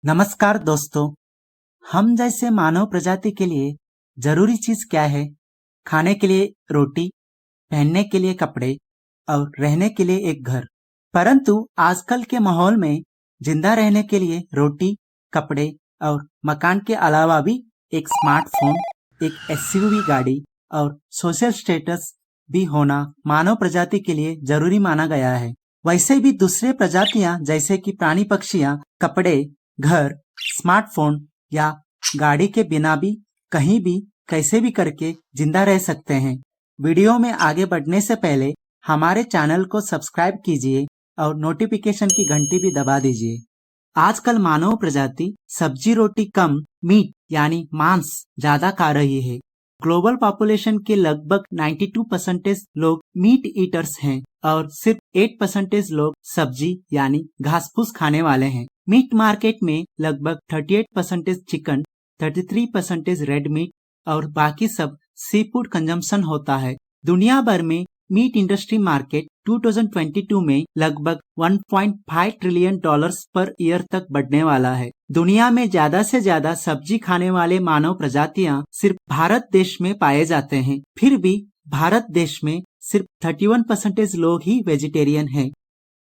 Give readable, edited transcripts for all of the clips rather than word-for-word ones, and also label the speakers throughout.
Speaker 1: नमस्कार दोस्तों। हम जैसे मानव प्रजाति के लिए जरूरी चीज क्या है? खाने के लिए रोटी, पहनने के लिए कपड़े और रहने के लिए एक घर। परंतु आजकल के माहौल में जिंदा रहने के लिए रोटी, कपड़े और मकान के अलावा भी एक स्मार्टफोन, एक एसयूवी गाड़ी और सोशल स्टेटस भी होना मानव प्रजाति के लिए जरूरी माना गया है। वैसे भी दूसरे प्रजातियां जैसे कि प्राणी पक्षियां कपड़े, घर, स्मार्टफोन या गाड़ी के बिना भी कहीं भी कैसे भी करके जिंदा रह सकते हैं। वीडियो में आगे बढ़ने से पहले हमारे चैनल को सब्सक्राइब कीजिए और नोटिफिकेशन की घंटी भी दबा दीजिए। आजकल मानव प्रजाति सब्जी रोटी कम, मीट यानी मांस ज्यादा खा रही है। ग्लोबल पॉपुलेशन के लगभग 92% लोग मीट ईटर्स हैं और सिर्फ 8% लोग सब्जी यानी घास फूस खाने वाले हैं। मीट मार्केट में लगभग 38% चिकन, 33% रेड मीट और बाकी सब सी फूड कंजम्पशन होता है। दुनिया भर में मीट इंडस्ट्री मार्केट 2022 में लगभग 1.5 ट्रिलियन डॉलर्स पर ईयर तक बढ़ने वाला है। दुनिया में ज्यादा से ज्यादा सब्जी खाने वाले मानव प्रजातियां सिर्फ भारत देश में पाए जाते हैं। फिर भी भारत देश में सिर्फ 31% लोग ही वेजिटेरियन हैं।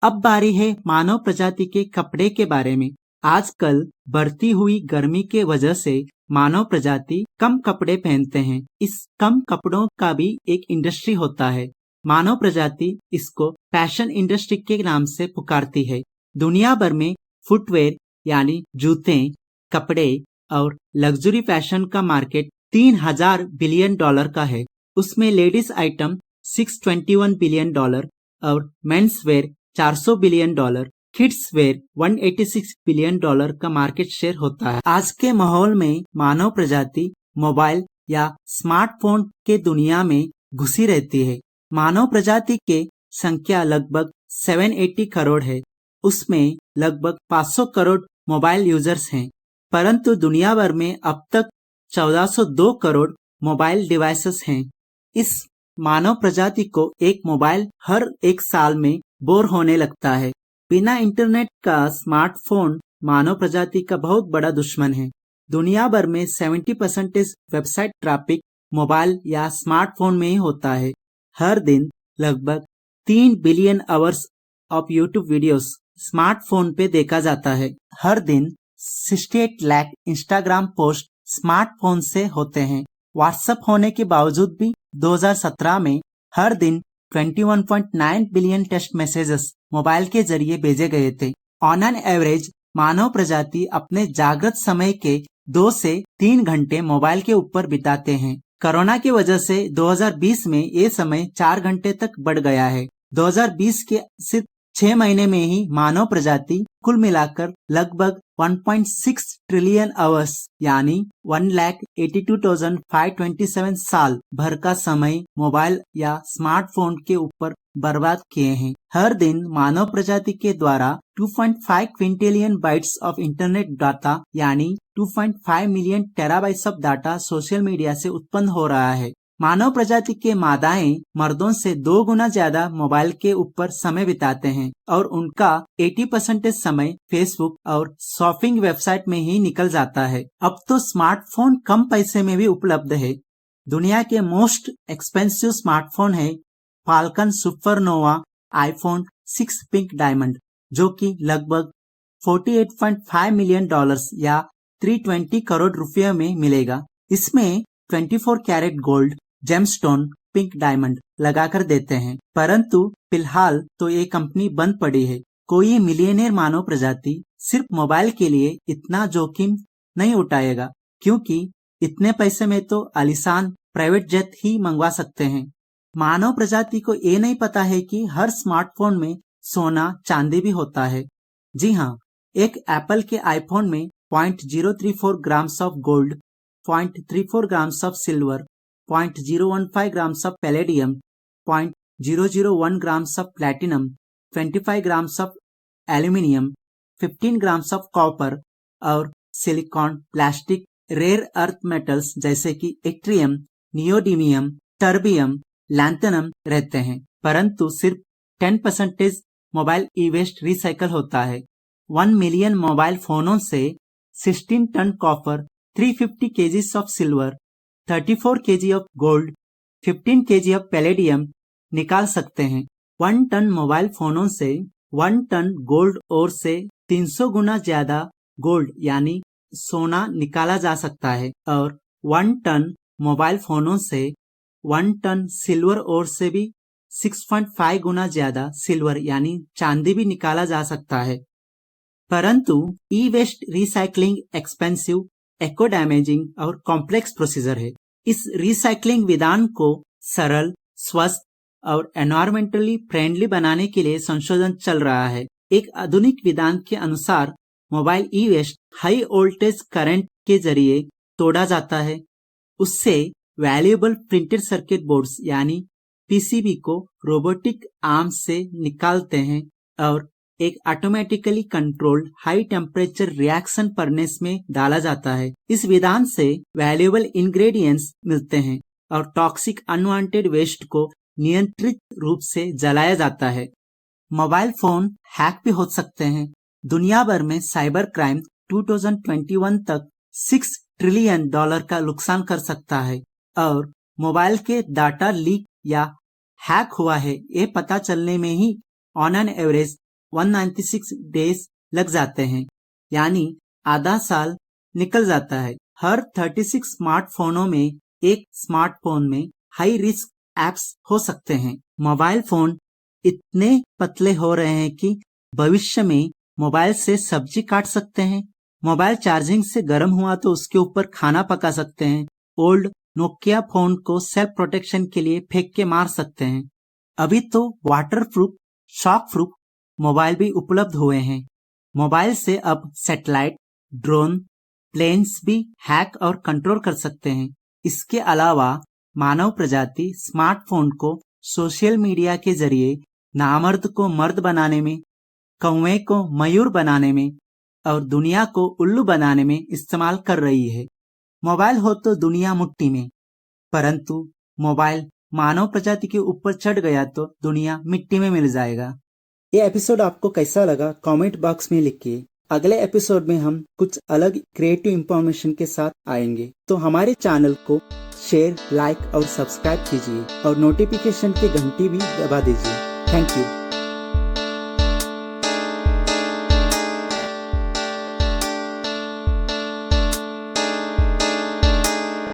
Speaker 1: अब बारी है मानव प्रजाति के कपड़े के बारे में। आजकल बढ़ती हुई गर्मी के वजह से मानव प्रजाति कम कपड़े पहनते हैं। इस कम कपड़ों का भी एक इंडस्ट्री होता है। मानव प्रजाति इसको फैशन इंडस्ट्री के नाम से पुकारती है। दुनिया भर में फुटवेयर यानी जूते, कपड़े और लग्जरी फैशन का मार्केट 3000 बिलियन डॉलर का है। उसमें लेडीज आइटम 621 बिलियन डॉलर और men's wear 400 billion dollar, kids where 186 billion dollar का मार्केट शेयर होता है। आज के माहौल में मानव प्रजाति मोबाइल या स्मार्टफोन के दुनिया में घुसी रहती है। मानव प्रजाति के संख्या लगभग 780 करोड़ है। उसमें लगभग 500 करोड़ मोबाइल यूजर्स हैं। परंतु दुनिया भर में अब तक 1402 करोड़ मोबाइल डिवाइसेस हैं। इस मानव प्रजाति को एक मोबाइल हर एक साल में बोर होने लगता है। बिना इंटरनेट का स्मार्टफोन मानव प्रजाति का बहुत बड़ा दुश्मन है। दुनिया भर में 70% वेबसाइट ट्रैफिक मोबाइल या स्मार्टफोन में ही होता है। हर दिन लगभग 3 billion hours of YouTube videos smartphone पे देखा जाता है। हर दिन 68 लाख इंस्टाग्राम पोस्ट स्मार्टफोन से होते हैं। व्हाट्सएप होने के बावजूद भी 2017 में हर दिन 21.9 बिलियन टेक्स्ट मैसेजेस मोबाइल के जरिए भेजे गए थे। ऑन एन एवरेज मानव प्रजाति अपने जागृत समय के 2 से 3 घंटे मोबाइल के ऊपर बिताते हैं। कोरोना की वजह से 2020 में ये समय 4 घंटे तक बढ़ गया है। 2020 के सिर्फ 6 महीने में ही मानव प्रजाति कुल मिलाकर लगभग 1.6 ट्रिलियन आवर्स यानी 1,82,527 साल भर का समय मोबाइल या स्मार्टफोन के ऊपर बर्बाद किए हैं। हर दिन मानव प्रजाति के द्वारा 2.5 Quintillion bytes of internet data यानी 2.5 million terabytes of data social media से उत्पन्न हो रहा है। मानव प्रजाति के मादाएं मर्दों से 2 गुना ज्यादा मोबाइल के ऊपर समय बिताते हैं और उनका 80% समय फेसबुक और शॉपिंग वेबसाइट में ही निकल जाता है। अब तो स्मार्टफोन कम पैसे में भी उपलब्ध है। दुनिया के मोस्ट एक्सपेंसिव स्मार्टफोन है falcon supernova iPhone 6 pink diamond, जो कि लगभग 48.5 मिलियन डॉलर्स या 320 करोड़ रुपये में मिलेगा। इसमें 24 carat gold, gemstone, pink diamond लगाकर देते हैं। परंतु फिलहाल तो ये कंपनी बंद पड़ी है। कोई मिलियनेयर मानव प्रजाति सिर्फ मोबाइल के लिए इतना जोखिम नहीं उठाएगा, क्योंकि इतने पैसे में तो आलीशान प्राइवेट जेट ही मंगवा सकते हैं। मानव प्रजाति को ये नहीं पता है कि हर स्मार्टफोन में सोना चांदी भी होता है। जी हाँ, एक एप्पल के आईफोन में 0.034 grams of gold, 0.34 grams of silver, 0.015 grams of palladium, 0.001 grams of platinum, 25 grams of aluminium, 15 grams of copper और silicon, plastic, rare earth metals जैसे कि इट्रियम, नियोडीमियम, टर्बियम, लैंथनम रहते हैं। परंतु सिर्फ 10% मोबाइल ई वेस्ट रिसाइकल होता है। 1 मिलियन मोबाइल फोनों से 16 ton copper, 350 kgs of silver, 34 kg of gold, 15 kg of palladium निकाल सकते हैं। 1 टन मोबाइल फोनों से 1 टन गोल्ड ओर से 300 गुना ज्यादा गोल्ड यानी सोना निकाला जा सकता है और 1 टन मोबाइल फोनों से 1 टन सिल्वर ओर से भी 6.5 गुना ज्यादा सिल्वर यानी चांदी भी निकाला जा सकता है। परंतु e waste recycling expensive, eco damaging और कॉम्प्लेक्स प्रोसीजर है। इस रिसाइकलिंग विधान को सरल, स्वस्थ और एनवायरमेंटली फ्रेंडली बनाने के लिए संशोधन चल रहा है। एक आधुनिक विधान के अनुसार मोबाइल ई वेस्ट हाई वोल्टेज करंट के जरिए तोड़ा जाता है। उससे वैल्यूएबल प्रिंटेड सर्किट बोर्ड्स यानी पीसीबी को रोबोटिक आर्म से निकालते हैं और एक automatically controlled high temperature reaction furnace में डाला जाता है। इस विधान से वैल्यूएबल इंग्रेडिएंट्स मिलते हैं और टॉक्सिक अनवांटेड वेस्ट को नियंत्रित रूप से जलाया जाता है। मोबाइल फोन हैक भी हो सकते हैं। दुनिया भर में साइबर क्राइम 2021 तक $6 ट्रिलियन का नुकसान कर सकता है और मोबाइल के डाटा लीक या हैक हुआ है ये पता चलने में ही ऑन एन एवरेज 196 डेज लग जाते हैं, यानी आधा साल निकल जाता है। हर 36 स्मार्टफोनों में एक स्मार्टफोन में हाई रिस्क एप्स हो सकते हैं। मोबाइल फोन इतने पतले हो रहे हैं कि भविष्य में मोबाइल से सब्जी काट सकते हैं। मोबाइल चार्जिंग से गर्म हुआ तो उसके ऊपर खाना पका सकते हैं। ओल्ड नोकिया फोन को सेल्फ प्रोटेक्शन के लिए फेंक के मार सकते हैं। अभी तो water proof, shock proof mobile भी उपलब्ध हुए हैं। मोबाइल से अब सैटेलाइट, ड्रोन, प्लेन्स भी हैक और कंट्रोल कर सकते हैं। इसके अलावा मानव प्रजाति स्मार्टफोन को सोशल मीडिया के जरिए नामर्द को मर्द बनाने में, कौवे को मयूर बनाने में और दुनिया को उल्लू बनाने में इस्तेमाल कर रही है। मोबाइल हो तो दुनिया मुट्ठी में, परंतु मोबाइल मानव प्रजाति के ऊपर चढ़ गया तो दुनिया मिट्टी में मिल जाएगा। ये एपिसोड आपको कैसा लगा कमेंट बॉक्स में लिखिए। अगले एपिसोड में हम कुछ अलग क्रिएटिव इंफॉर्मेशन के साथ आएंगे, तो हमारे चैनल को शेयर, लाइक और सब्सक्राइब कीजिए और नोटिफिकेशन की घंटी भी दबा दीजिए। Thank you.